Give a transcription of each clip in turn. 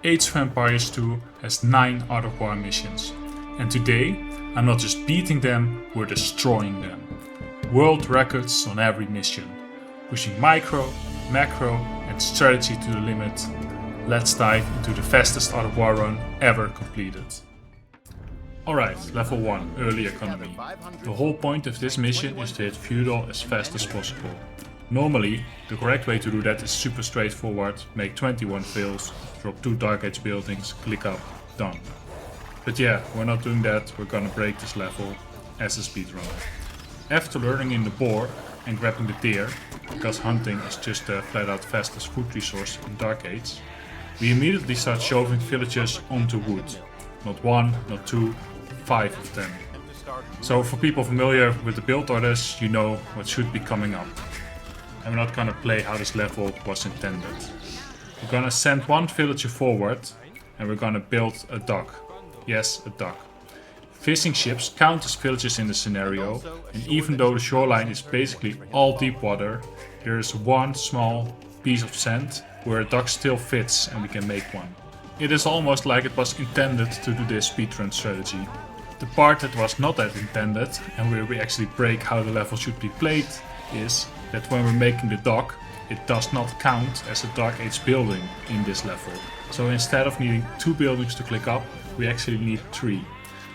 Age of Empires 2 has 9 Art of War missions. And today, I'm not just beating them, we're destroying them. World records on every mission. Pushing micro, macro and strategy to the limit. Let's dive into the fastest Art of War run ever completed. Alright, level 1, early economy. The whole point of this mission is to hit feudal as fast as possible. Normally, the correct way to do that is super straightforward, make 21 fails, drop 2 Dark Age buildings, click up, done. But yeah, we're not doing that, we're gonna break this level as a speedrunner. After learning in the boar and grabbing the deer, because hunting is just the flat out fastest food resource in Dark Age, we immediately start shoving villagers onto wood. Not 1, not 2, 5 of them. So for people familiar with the build orders, you know what should be coming up. And we're not gonna play how this level was intended. We're gonna send 1 villager forward and we're gonna build a dock. Yes, a dock. Fishing ships count as villages in the scenario, and even though the shoreline is basically all deep water, there is one small piece of sand where a dock still fits and we can make one. It is almost like it was intended to do this speedrun strategy. The part that was not that intended, and where we actually break how the level should be played, is that when we're making the dock, it does not count as a Dark Age building in this level. So instead of needing 2 buildings to click up, we actually need 3.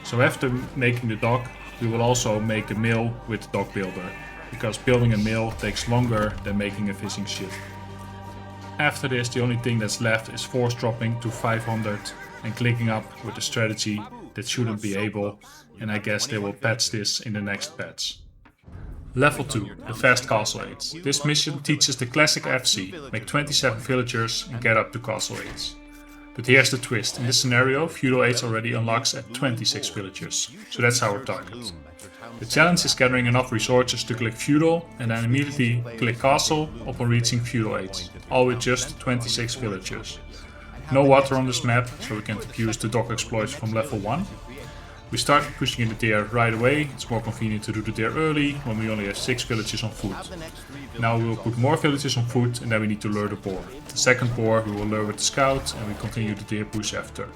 So after making the dock, we will also make a mill with the dock builder, because building a mill takes longer than making a fishing ship. After this, the only thing that's left is force dropping to 500 and clicking up with a strategy that shouldn't be able, and I guess they will patch this in the next patch. Level 2, the Fast Castle Age. This mission teaches the classic FC, make 27 villagers and get up to Castle Age. But here's the twist, in this scenario Feudal Age already unlocks at 26 villagers, so that's our target. The challenge is gathering enough resources to click Feudal and then immediately click Castle upon reaching Feudal Age, all with just 26 villagers. No water on this map, so we can't use the dock exploits from level 1. We started pushing in the deer right away, it's more convenient to do the deer early when we only have 6 villages on foot. Now we will put more villages on foot and then we need to lure the boar. The second boar we will lure with the scout and we continue the deer push after.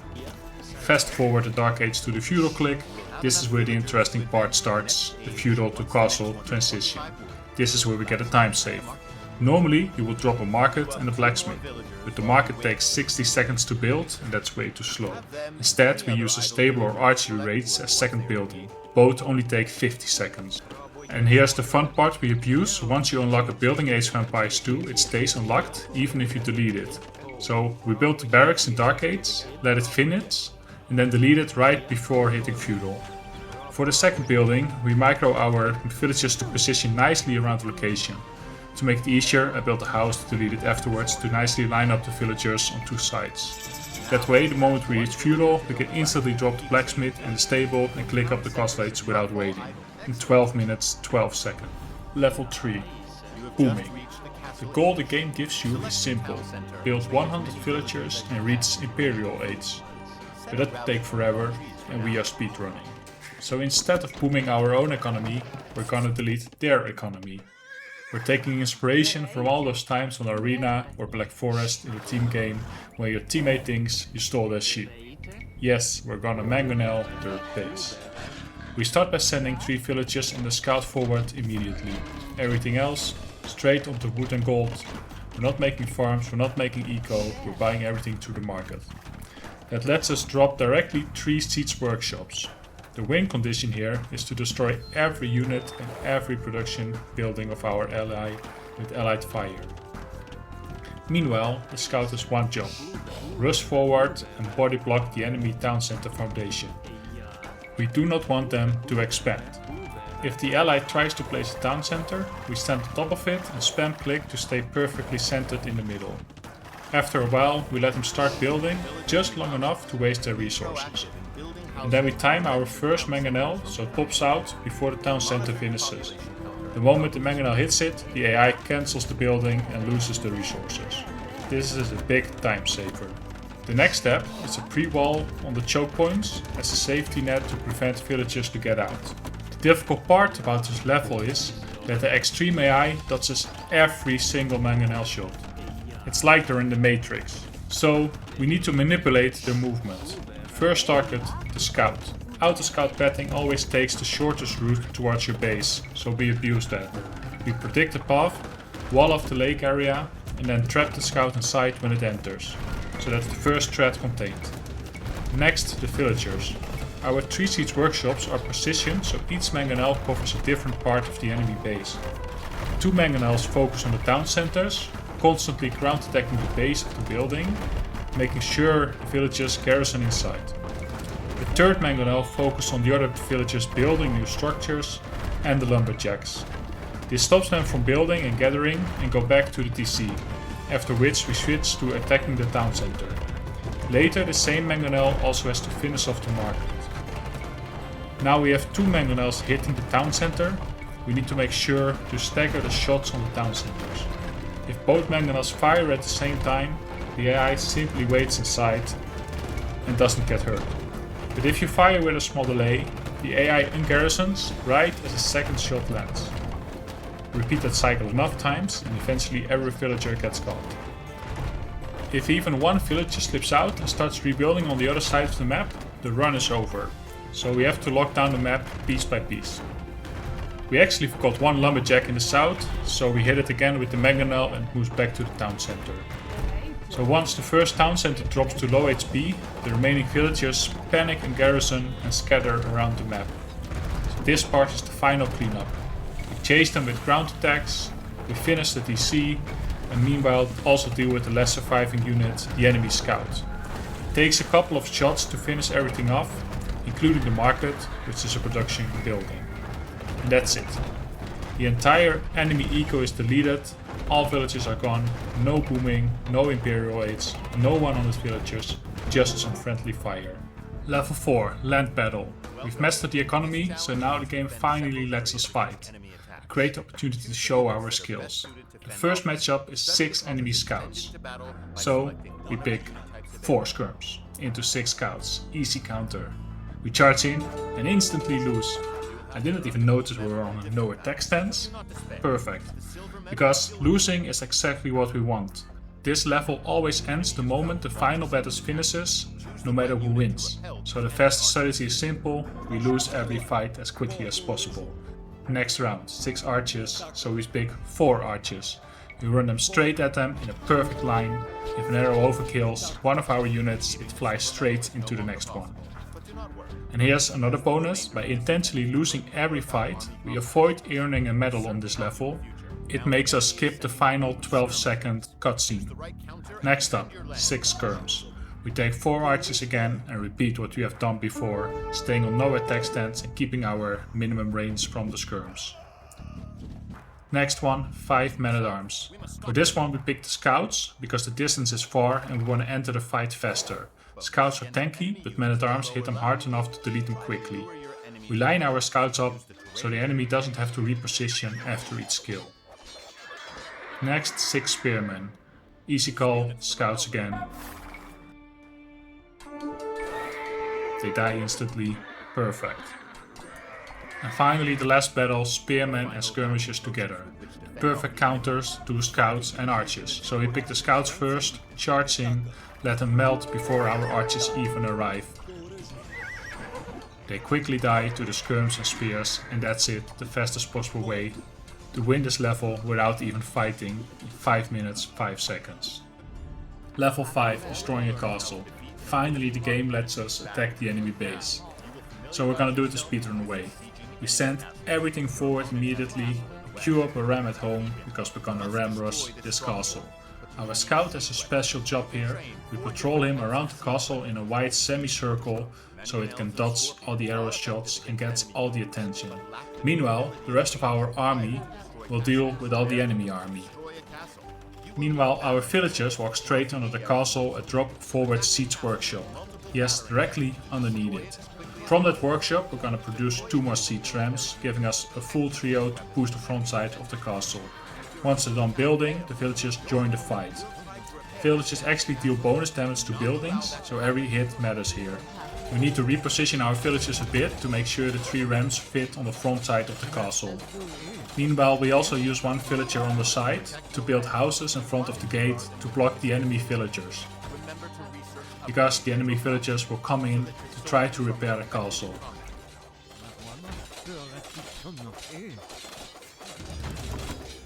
Fast forward the Dark Age to the feudal click, this is where the interesting part starts, the feudal to castle transition. This is where we get a time save. Normally you will drop a market and a blacksmith, but the market takes 60 seconds to build and that's way too slow. Instead we use a stable or archery raids as second building, both only take 50 seconds. And here's the fun part we abuse, once you unlock a building in Age of Empires 2 it stays unlocked even if you delete it. So we built the barracks in Dark Age, let it finish and then delete it right before hitting feudal. For the second building we micro our villages to position nicely around the location. To make it easier, I built a house to delete it afterwards to nicely line up the villagers on 2 sides. That way, the moment we reach feudal, we can instantly drop the blacksmith and the stable and click up the castle age without waiting. In 12 minutes, 12 seconds. Level 3. Booming. The goal the game gives you is simple. Build 100 villagers and reach Imperial Age. But that would take forever and we are speedrunning. So instead of booming our own economy, we're gonna delete their economy. We're taking inspiration from all those times on Arena or Black Forest in the team game where your teammate thinks you stole their sheep. Yes, we're gonna mangonel their base. We start by sending 3 villagers and the scout forward immediately. Everything else, straight onto wood and gold. We're not making farms, we're not making eco, we're buying everything through the market. That lets us drop directly 3 siege workshops. The win condition here is to destroy every unit and every production building of our ally with allied fire. Meanwhile, the scout has one job: rush forward and body block the enemy town center foundation. We do not want them to expand. If the ally tries to place a town center, we stand on top of it and spam click to stay perfectly centered in the middle. After a while, we let them start building just long enough to waste their resources. And then we time our first mangonel so it pops out before the town center finishes. The moment the mangonel hits it, the AI cancels the building and loses the resources. This is a big time saver. The next step is a pre-wall on the choke points as a safety net to prevent villagers to get out. The difficult part about this level is that the extreme AI dodges every single mangonel shot. It's like they're in the Matrix. So we need to manipulate their movement. First target, the scout. Auto-scout pathing always takes the shortest route towards your base, so we abuse that. We predict the path, wall off the lake area, and then trap the scout inside when it enters. So that's the first threat contained. Next, the villagers. Our 3 siege workshops are positioned so each mangonel covers a different part of the enemy base. 2 mangonels focus on the town centers, constantly ground attacking the base of the building, making sure the villagers garrison inside. The 3rd mangonel focuses on the other villagers building new structures and the lumberjacks. This stops them from building and gathering and go back to the TC, after which we switch to attacking the town center. Later the same mangonel also has to finish off the market. Now we have 2 mangonels hitting the town center. We need to make sure to stagger the shots on the town centers. If both mangonels fire at the same time, the AI simply waits inside and doesn't get hurt. But if you fire with a small delay, the AI ungarrisons right as a second shot lands. Repeat that cycle enough times and eventually every villager gets caught. If even one villager slips out and starts rebuilding on the other side of the map, the run is over. So we have to lock down the map piece by piece. We actually forgot one lumberjack in the south, so we hit it again with the mangonel and it moves back to the town center. So once the first town center drops to low HP, the remaining villagers panic and garrison and scatter around the map. So this part is the final cleanup. We chase them with ground attacks, we finish the DC, and meanwhile also deal with the less surviving unit, the enemy scouts. It takes a couple of shots to finish everything off, including the market, which is a production building. And that's it. The entire enemy eco is deleted, all villages are gone, no booming, no imperial aids, no one on the villagers, just some friendly fire. Level 4, Land Battle. We've mastered the economy, so now the game finally lets us fight. A great opportunity to show our skills. The first matchup is 6 enemy scouts. So we pick 4 skirms into 6 scouts, easy counter. We charge in and instantly lose. I didn't even notice we were on a no attack stance. Perfect. Because losing is exactly what we want. This level always ends the moment the final battle finishes, no matter who wins. So the fast strategy is simple, we lose every fight as quickly as possible. Next round, 6 archers, so we pick 4 archers. We run them straight at them in a perfect line. If an arrow overkills one of our units, it flies straight into the next one. And here's another bonus, by intentionally losing every fight, we avoid earning a medal on this level. It makes us skip the final 12-second cutscene. Next up, 6 skirms. We take 4 archers again and repeat what we have done before, staying on no attack stance and keeping our minimum range from the skirms. Next one, 5 men-at-arms. For this one we pick the scouts, because the distance is far and we want to enter the fight faster. Scouts are tanky, but men-at-arms hit them hard enough to delete them quickly. We line our scouts up, so the enemy doesn't have to reposition after each kill. Next, 6 spearmen. Easy call, scouts again. They die instantly, perfect. And finally the last battle, spearmen and skirmishers together. Perfect counters to scouts and archers. So we pick the scouts first, charge in, let them melt before our archers even arrive. They quickly die to the skirms and spears, and that's it, the fastest possible way to win this level without even fighting in 5 minutes 5 seconds. Level 5, destroying a castle. Finally the game lets us attack the enemy base. So we're gonna do it the speedrun way. We send everything forward immediately, queue up a ram at home, because we're gonna ram rush this castle. Our scout has a special job here. We patrol him around the castle in a wide semicircle, so it can dodge all the arrow shots and gets all the attention. Meanwhile, the rest of our army will deal with all the enemy army. Meanwhile, our villagers walk straight under the castle and drop forward siege workshop. Yes, directly underneath it. From that workshop we're gonna produce 2 more siege rams, giving us a full trio to push the front side of the castle. Once they're done building, the villagers join the fight. Villagers actually deal bonus damage to buildings, so every hit matters here. We need to reposition our villagers a bit to make sure the 3 rams fit on the front side of the castle. Meanwhile, we also use 1 villager on the side to build houses in front of the gate to block the enemy villagers. because the enemy villagers will come in to try to repair the castle.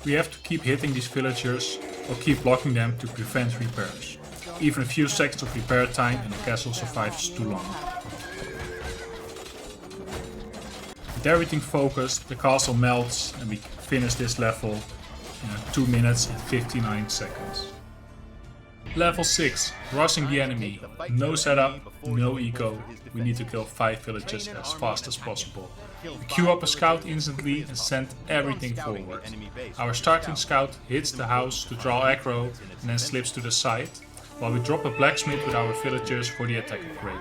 We have to keep hitting these villagers or keep blocking them to prevent repairs. Even a few seconds of repair time and the castle survives too long. With everything focused, the castle melts and we finish this level in 2 minutes and 59 seconds. Level 6, rushing the enemy. No setup, no eco. We need to kill 5 villagers as fast as possible. We queue up a scout instantly and send everything forward. Our starting scout hits the house to draw aggro and then slips to the side, while we drop a blacksmith with our villagers for the attack upgrade.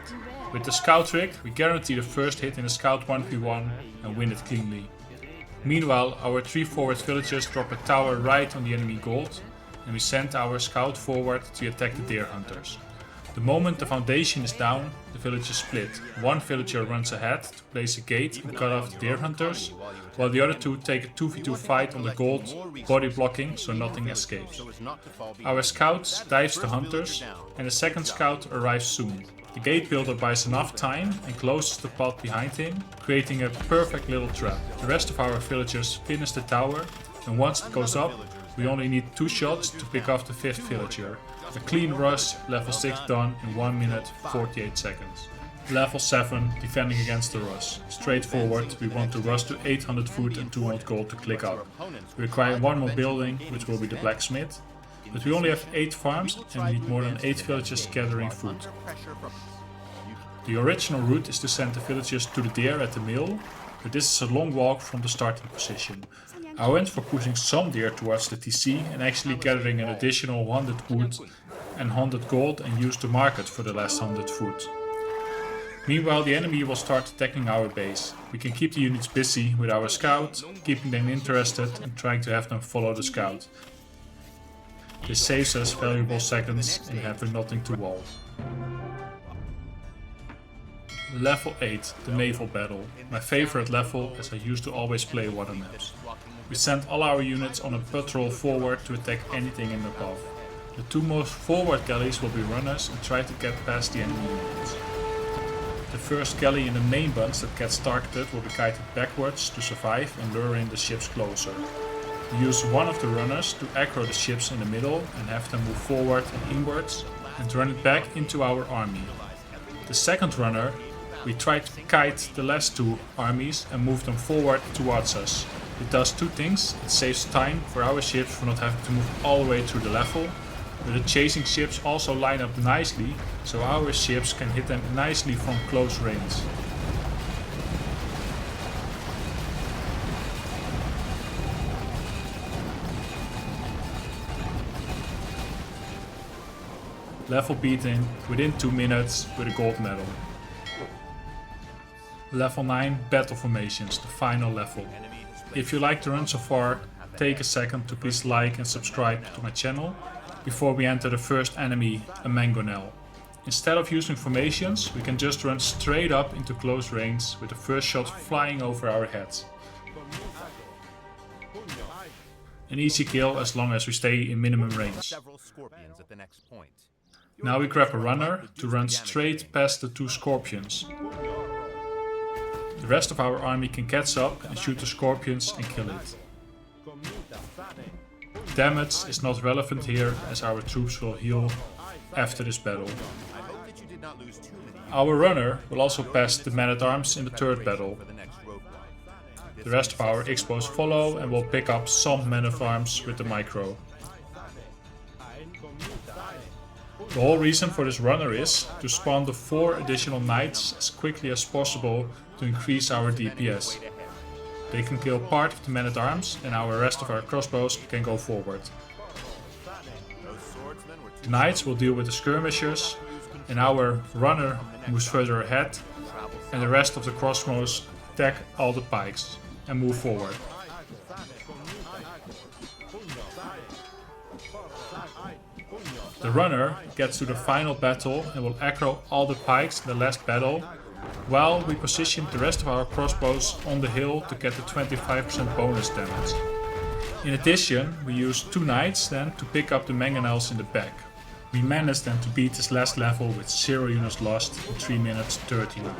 With the scout rig, we guarantee the first hit in a scout 1v1 and win it cleanly. Meanwhile, our 3 forward villagers drop a tower right on the enemy gold, and we send our scout forward to attack the deer hunters. The moment the foundation is down, the villagers split. One villager runs ahead to place a gate and cut off the deer hunters, while the other 2 take a 2v2 fight on the gold, body blocking so nothing escapes. Our scout dives the hunters, and the second scout arrives soon. The gate builder buys enough time and closes the path behind him, creating a perfect little trap. The rest of our villagers finish the tower, and once it goes up, we only need 2 shots to pick off the 5th villager. A clean rush, level 6 done in 1 minute 48 seconds. Level 7, defending against the rush. Straightforward, we want to rush to 800 food and 200 gold to click up. We require 1 more building, which will be the blacksmith. But we only have 8 farms and we need more than 8 villagers gathering food. The original route is to send the villagers to the deer at the mill, but this is a long walk from the starting position. I went for pushing some deer towards the TC and actually gathering an additional 100 wood and 100 gold and used the market for the last 100 food. Meanwhile, the enemy will start attacking our base. We can keep the units busy with our scout, keeping them interested and trying to have them follow the scout. This saves us valuable seconds and having nothing to wall. Level 8, the Naval Battle. My favorite level, as I used to always play water maps. We send all our units on a patrol forward to attack anything in the path. The 2 most forward galleys will be runners and try to get past the enemy units. The first galley in the main bunch that gets targeted will be guided backwards to survive and lure in the ships closer. We use one of the runners to aggro the ships in the middle and have them move forward and inwards and run it back into our army. The second runner, we try to kite the last 2 armies and move them forward towards us. It does 2 things. It saves time for our ships for not having to move all the way through the level, but the chasing ships also line up nicely, so our ships can hit them nicely from close range. Level beating within 2 minutes with a gold medal. Level 9, Battle Formations, the final level. If you like the run so far, take a second to please like and subscribe to my channel before we enter the first enemy, a mangonel. Instead of using formations, we can just run straight up into close range with the first shot flying over our heads. An easy kill as long as we stay in minimum range. Now we grab a runner to run straight past the 2 scorpions. The rest of our army can catch up and shoot the scorpions and kill it. Damage is not relevant here as our troops will heal after this battle. Our runner will also pass the man-at-arms in the 3rd battle. The rest of our X-bows follow and will pick up some men-at-arms with the micro. The whole reason for this runner is to spawn the 4 additional knights as quickly as possible to increase our DPS. They can kill part of the men-at-arms and our rest of our crossbows can go forward. The knights will deal with the skirmishers and our runner moves further ahead and the rest of the crossbows attack all the pikes and move forward. The runner gets to the final battle and will aggro all the pikes in the last battle, while we position the rest of our crossbows on the hill to get the 25% bonus damage. In addition, we use 2 knights then to pick up the mangonels in the back. We managed then to beat this last level with 0 units lost in 3 minutes 39.